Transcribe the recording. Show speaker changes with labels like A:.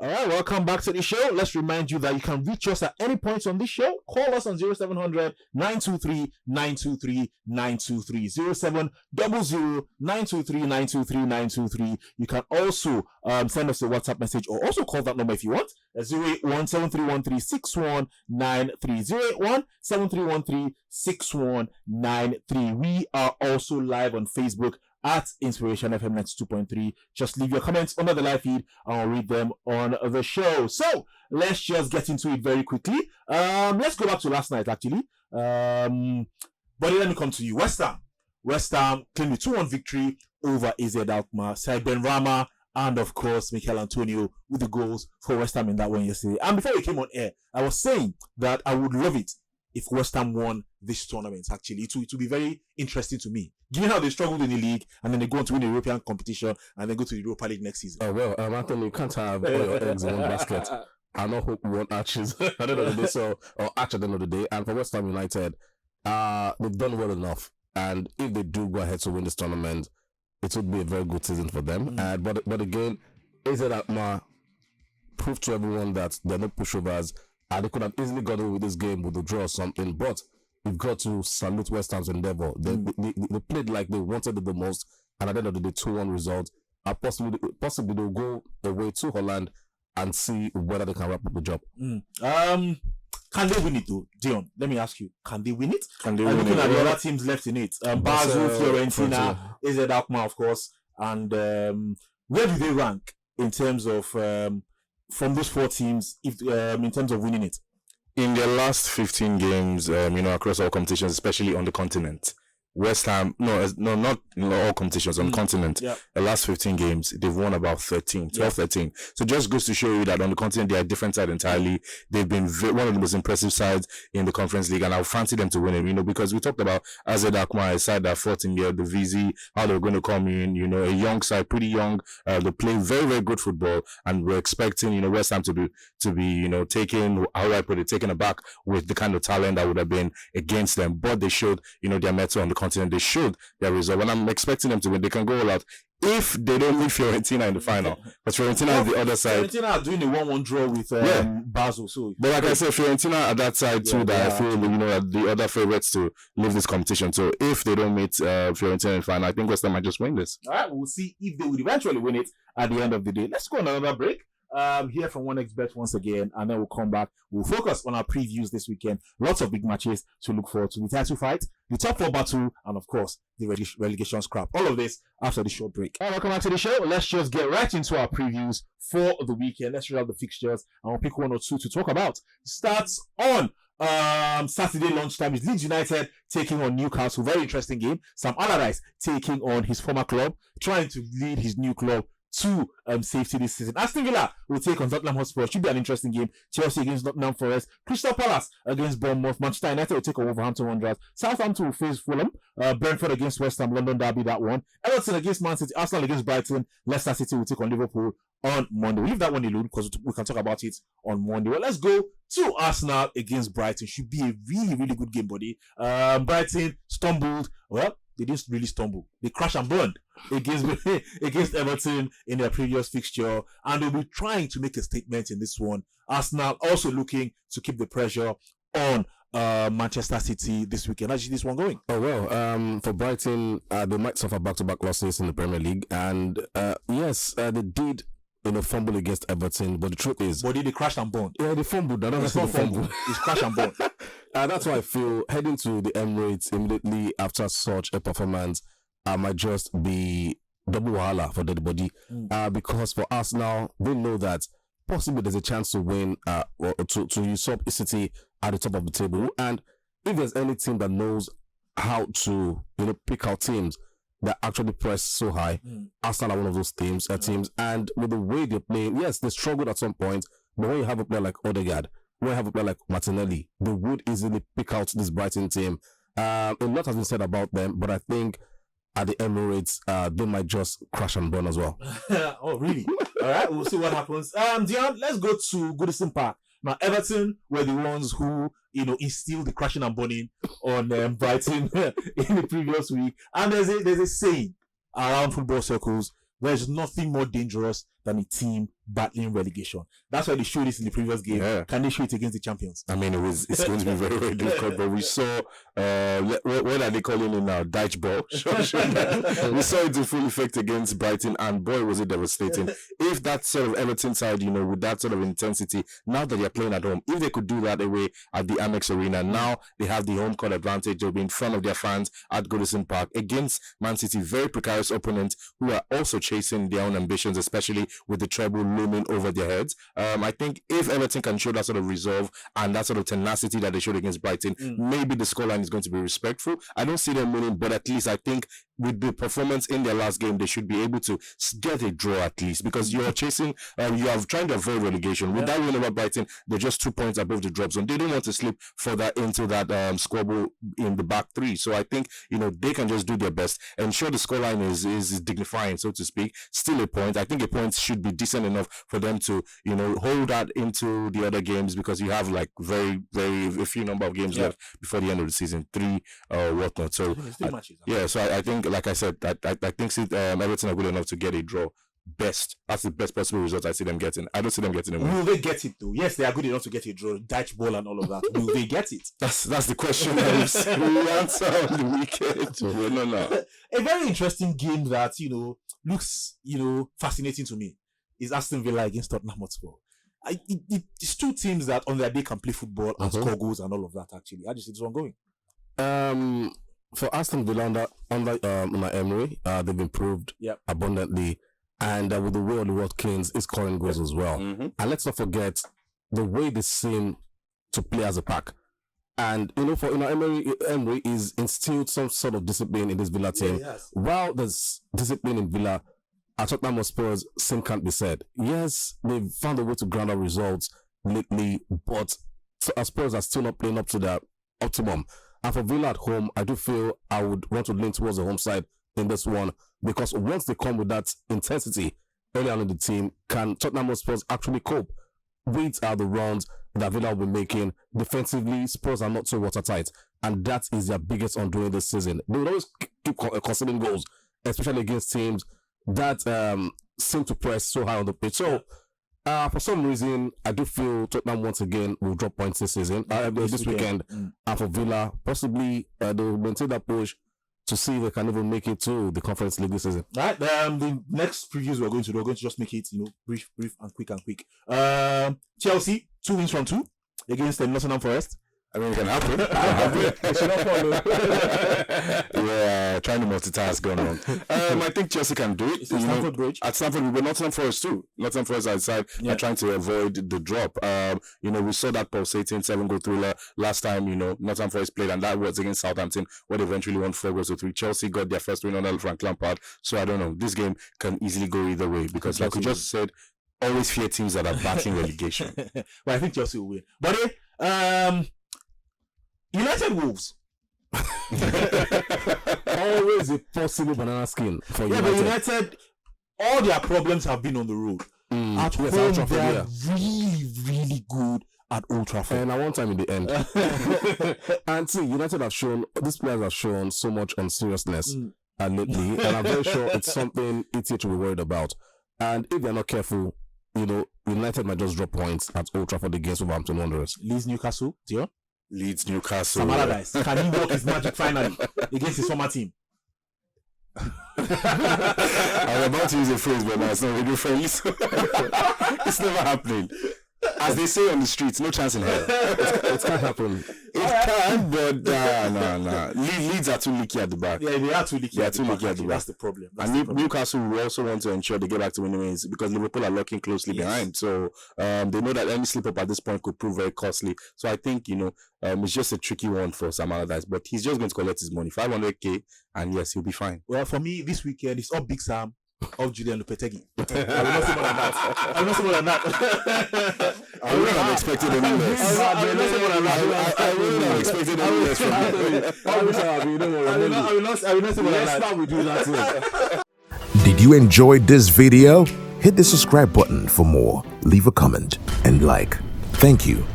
A: All right, welcome back to the show. Let's remind you that you can reach us at any point on this show. Call us on 0700 923 923 923 0700 923 923 923. You can also send us a WhatsApp message or also call that number if you want. 081 7313 6193 081 7313 6193. We are also live on Facebook at Inspiration FM 92.3. Just leave your comments under the live feed and I'll read them on the show. So let's just get into it very quickly. Let's go back to last night actually. But let me come to you. West Ham claimed a 2-1 victory over 𝐒𝐍𝐿. Said Ben Rama and of course Mikel Antonio with the goals for West Ham in that one yesterday. And before we came on air, I was saying that I would love it if West Ham won this tournament. Actually, it would be very interesting to me, given how they struggled in the league and then they go on to win the European competition and then go to the Europa League next season.
B: Oh well, Anthony, you can't have all your eggs in one basket. I know hope one arches at the end of the day, or arch at the end of the day. And for West Ham United, they've done well enough, and if they do go ahead to win this tournament, it would be a very good season for them. But again, 𝐒𝐍𝐿 proved to everyone that they're not pushovers. And they could have easily got away with this game with a draw or something, but you've got to salute West Ham's endeavour. They played like they wanted it the most, and at the end of the day, 2-1 result. Possibly they'll go away to Holland and see whether they can wrap up the job.
A: Can they win it though, Dion? Let me ask you: can they win it?
B: Can they win
A: looking
B: it?
A: at the other teams left in it, Basel, Fiorentina, 𝐒𝐍𝐿, of course, and where do they rank in terms of? From those four teams, if in terms of winning it?
C: In their last 15 games, across all competitions, especially on the continent, West Ham, not in all competitions, on the continent, the last 15 games, they've won about 13. So just goes to show you that on the continent, they are a different side entirely. They've been one of the most impressive sides in the Conference League, and I'll fancy them to win it, because we talked about 𝐒𝐍𝐿, a side that fought in the ВZ, how they're going to come in, a young side, pretty young, they play very, very good football, and we're expecting, West Ham to be taken, how do I put it, taken aback with the kind of talent that would have been against them, but they showed, their mettle on the continent. They showed their result, and I'm expecting them to win. They can go all out if they don't meet Fiorentina in the final. But Fiorentina is the other side.
A: Fiorentina are doing a 1-1 draw with Basel. So,
C: but like I said, Fiorentina at that side too. That I feel are the other favorites to leave this competition. So if they don't meet Fiorentina in the final, I think West Ham might just win this.
A: All right, we'll see if they will eventually win it at the end of the day. Let's go on another break. Hear from 1xBet once again, and then we'll come back. We'll focus on our previews this weekend. Lots of big matches to look forward to: the title fight, the top 4 battle, and of course the relegation scrap. All of this after the short break. All right, welcome back to the show. Let's just get right into our previews for the weekend. Let's read out the fixtures and we'll pick one or two to talk about. Starts on Saturday lunchtime is Leeds United taking on Newcastle. Very interesting game. Sam Allardyce taking on his former club, trying to lead his new club to safety this season. Aston Villa will take on Tottenham Hotspur. Should be an interesting game. Chelsea against Nottingham Forest. Crystal Palace against Bournemouth. Manchester United will take on Wolverhampton Wanderers. Southampton will face Fulham. Brentford against West Ham. London Derby, that one. Everton against Man City. Arsenal against Brighton. Leicester City will take on Liverpool on Monday. We'll leave that one alone because we can talk about it on Monday. Well, let's go to Arsenal against Brighton. Should be a really, really good game, buddy. Brighton stumbled. Well, they didn't really stumble. They crashed and burned against Everton in their previous fixture, and they'll be trying to make a statement in this one. Arsenal also looking to keep the pressure on Manchester City this weekend. How's this one going?
B: Oh well, for Brighton, they might suffer back-to-back losses in the Premier League, and yes, they did fumble against Everton, but the truth is,
A: but they crashed and burned.
B: Yeah, they fumbled. I don't know fumble.
A: It's crash and burn.
B: That's why I feel heading to the Emirates immediately after such a performance might just be double wahala for the body. Because for us now, they know that possibly there's a chance to win or to usurp City at the top of the table. And if there's any team that knows how to pick out teams that actually press so high, Arsenal are one of those teams. And with the way they play, yes, they struggled at some point, but when you have a player like Odegaard, when you have a player like Martinelli, they would easily pick out this Brighton team. A lot has been said about them, but I think at the Emirates, they might just crash and burn as well.
A: Oh, really? All right, we'll see what happens. Dion, let's go to Goodison Park. Now, Everton were the ones who, instilled the crashing and burning on Brighton in the previous week. And there's a saying around football circles: there's nothing more dangerous than a team battling relegation. That's why they showed this in the previous game.
C: Yeah.
A: Can they show it against the champions?
C: I mean, it's going to be very, very difficult, but we saw, what are they calling it now? Dyche ball. We saw it in full effect against Brighton, and boy, was it devastating. If that sort of Everton side, with that sort of intensity, now that they're playing at home, if they could do that away at the Amex Arena, now they have the home court advantage. They'll be in front of their fans at Goodison Park against Man City, very precarious opponents who are also chasing their own ambitions, especially with the treble looming over their heads. I think if Everton can show that sort of resolve and that sort of tenacity that they showed against Brighton, maybe the scoreline is going to be respectful. I don't see them winning, but at least I think with the performance in their last game, they should be able to get a draw at least, because you're chasing, you are trying to avoid relegation. With that win over Brighton, they're just 2 points above the drop zone. They don't want to slip further into that squabble in the back three. So I think, they can just do their best. And sure, the scoreline is dignifying, so to speak. Still a point. I think a point should be decent enough for them to, hold that into the other games, because you have like very, very a few number of games left before the end of the season, 3 or whatnot. So so I think, like I said, I think Everton are good enough to get a draw. Best. That's the best possible result I see them getting. I don't see them getting a win.
A: Will they get it though? Yes, they are good enough to get a draw, Dyche ball and all of that. Will they get it?
C: That's the question that we answer on the weekend. So no.
A: A very interesting game that looks fascinating to me is Aston Villa against Tottenham Hotspur. It's two teams that on their day can play football and score goals and all of that. Actually, I just see this one going.
B: For Aston Villa under Emery, they've improved abundantly. And with the way Oliver Watkins is scoring goals as well. And let's not forget the way they seem to play as a pack. And Emery is instilled some sort of discipline in this Villa team. While there's discipline in Villa, at Tottenham Spurs, same can't be said. Yes, they've found a way to ground out results lately, but Spurs are still not playing up to their optimum. And for Villa at home, I do feel I would want to lean towards the home side in this one, because once they come with that intensity early on in the team, can Tottenham Spurs actually cope with the runs that Villa will be making? Defensively, Spurs are not so watertight, and that is their biggest undoing this season. They will always keep conceding goals, especially against teams that seem to press so high on the pitch. So, for some reason, I do feel Tottenham once again will drop points this season, this weekend. And for Villa, possibly they'll maintain that push to see if they can even make it to the Conference League this season.
A: Right. The next previews we're going to just make it, brief and quick. Chelsea, 2 wins from 2 against Nottingham Forest.
C: I mean, it can happen. Yeah, trying to multitask going on. I think Chelsea can do it.
A: It's at Stamford Bridge.
C: At Stamford, we were Nottingham Forest too. Nottingham Forest outside are trying to avoid the drop. We saw that pulsating 7-goal thriller last time, Nottingham Forest played, and that was against Southampton, where they eventually won 4-3. Chelsea got their first win under Frank Lampard. So I don't know. This game can easily go either way, because like we just said, always fear teams that are battling relegation.
A: Well, I think Chelsea will win. But United Wolves.
B: Always a possible banana skin for United.
A: But United, all their problems have been on the road. At home, they are really, really good at Old Trafford.
B: And at one time in the end. And see, United these players have shown so much unseriousness lately. And I'm very sure it's something ETH will be worried about. And if they're not careful, United might just drop points at Old Trafford against Wolverhampton Wanderers.
A: Leeds Newcastle, Dio?
C: Leeds Newcastle.
A: Sam Allardyce. Can he work his magic finally against his former team?
C: I was about to use a phrase, but now it's not radio friendly. It's never happening. As they say on the streets, no chance in hell.
B: It can't happen.
C: It can, but no. Leeds are too leaky at the back.
A: Yeah, they are too leaky at the back.
C: That's
A: the problem.
C: Newcastle will also want to ensure they get back to winning ways, because Liverpool are lurking closely behind. So they know that any slip up at this point could prove very costly. So I think, it's just a tricky one for Sam Allardyce, but he's just going to collect his money, 500k, and yes, he'll be fine.
A: Well, for me, this weekend, it's up Big Sam, of Julian Lopetegui. I will not say more than that.
C: I would not have expected any less.
A: I will not say more than that.
C: I would not have expected any less from you.
A: I will not say more than that. Next we do that.
D: Did you enjoy this video? Hit the subscribe button for more. Leave a comment and like. Thank you.